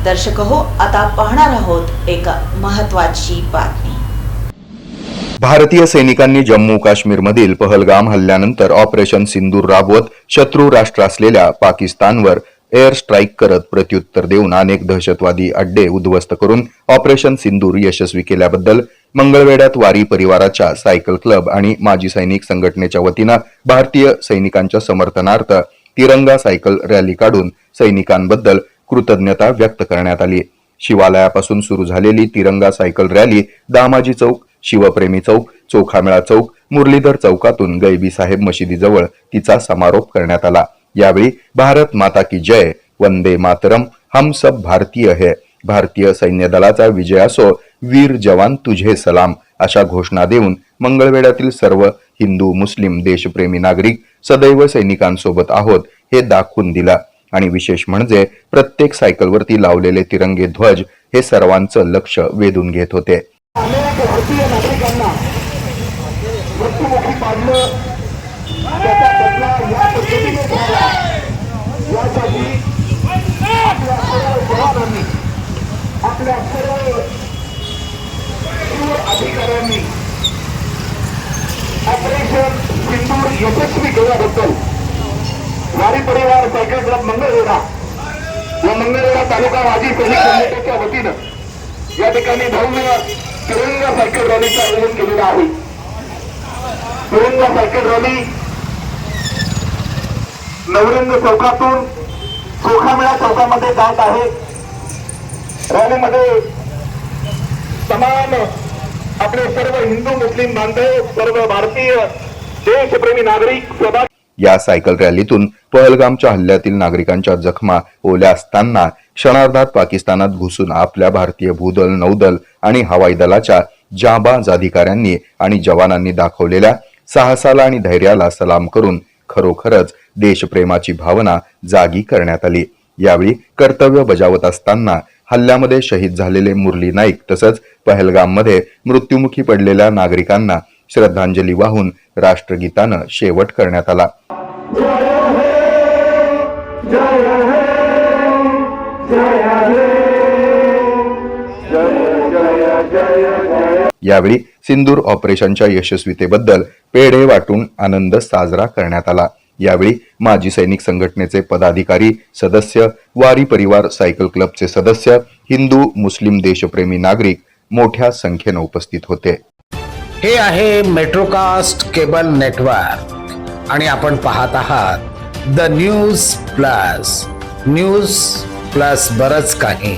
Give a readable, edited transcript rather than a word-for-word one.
दर्शक हो, आता पाहणार आहोत एक महत्त्वाची बातमी। भारतीय सैनिकांनी जम्मू काश्मीरमधील पहलगाम हल्ल्यानंतर ऑपरेशन सिंदूर राबवत शत्रू राष्ट्र असलेल्या पाकिस्तानवर एअर स्ट्राईक करत प्रत्युत्तर देऊन अनेक दहशतवादी अड्डे उद्ध्वस्त करून ऑपरेशन सिंदूर यशस्वी केल्याबद्दल मंगळवेढ्यात वारी परिवाराच्या सायकल क्लब आणि माजी सैनिक संघटनेच्या वतीनं भारतीय सैनिकांच्या समर्थनार्थ तिरंगा सायकल रॅली काढून सैनिकांबद्दल कृतज्ञता व्यक्त करण्यात आली। शिवालयापासून सुरू झालेली तिरंगा सायकल रॅली दामाजी चौक, शिवप्रेमी चौक, चोखामेळा चौक, मुरलीधर चौकातून गैबी साहेब मशिदीजवळ तिचा समारोप करण्यात आला। यावेळी भारत माता की जय, वंदे मातरम, हम सब भारतीय है, भारतीय सैन्य दलाचा विजय असो, वीर जवान तुझे सलाम अशा घोषणा देऊन मंगळवेढ्यातील सर्व हिंदू मुस्लिम देशप्रेमी नागरिक सदैव सैनिकांसोबत आहोत हे दाखवून दिला। आणि विशेष म्हणजे प्रत्येक सायकलवरती लावलेले तिरंगे ध्वज हे सर्वांचं लक्ष वेधून घेत होते। अनेक भारतीय नागरिकांना मृत्युमुखी पाडलं, त्याचा बदला या पद्धतीने घ्यावा यासाठी आपल्या सर्व जवानांनी, आपल्या सर्व अधिकाऱ्यांनी ऑपरेशन सिंदूर यशस्वी केल्याबद्दल वारी परिवार सायकल क्लब मंगळवेढा व मंगळवेढा तालुका माजी सैनिक संघटनेच्या वतीनं या ठिकाणी भव्य तिरंगा सायकल रॅलीचं आयोजन केलेलं आहे। तिरंगा सायकल रॅली नवरंग चौकातून चोखामेळा चौकामध्ये जात आहे। रॅलीमध्ये समान आपले सर्व हिंदू मुस्लिम बांधव, सर्व भारतीय देशप्रेमी नागरिक सहभागी। या सायकल रॅलीतून पहलगामच्या हल्ल्यातील नागरिकांच्या जखमा ओल्या असताना क्षणार्धात पाकिस्तानात घुसून आपल्या भारतीय भूदल, नौदल आणि हवाई दलाच्या जाबाज अधिकाऱ्यांनी आणि जवानांनी दाखवलेल्या साहसाला आणि धैर्याला सलाम करून खरोखरच देशप्रेमाची भावना जागी करण्यात आली। यावेळी कर्तव्य बजावत असताना हल्ल्यामध्ये शहीद झालेले मुरली नाईक तसंच पहलगाममध्ये मृत्युमुखी पडलेल्या नागरिकांना श्रद्धांजली वाहून राष्ट्रगीतानं शेवट करण्यात आला। यावेळी सिंदूर ऑपरेशनच्या यशस्वीतेबद्दल पेढे वाटून आनंद साजरा करण्यात आला। यावेळी माजी सैनिक संघटनेचे पदाधिकारी, सदस्य, वारी परिवार सायकल क्लबचे सदस्य, हिंदू मुस्लिम देशप्रेमी नागरिक मोठ्या संख्येने उपस्थित होते। हे आहे मेट्रोकास्ट केबल नेटवर्क आणि आपण पाहत आहात द न्यूज प्लस बरच काही।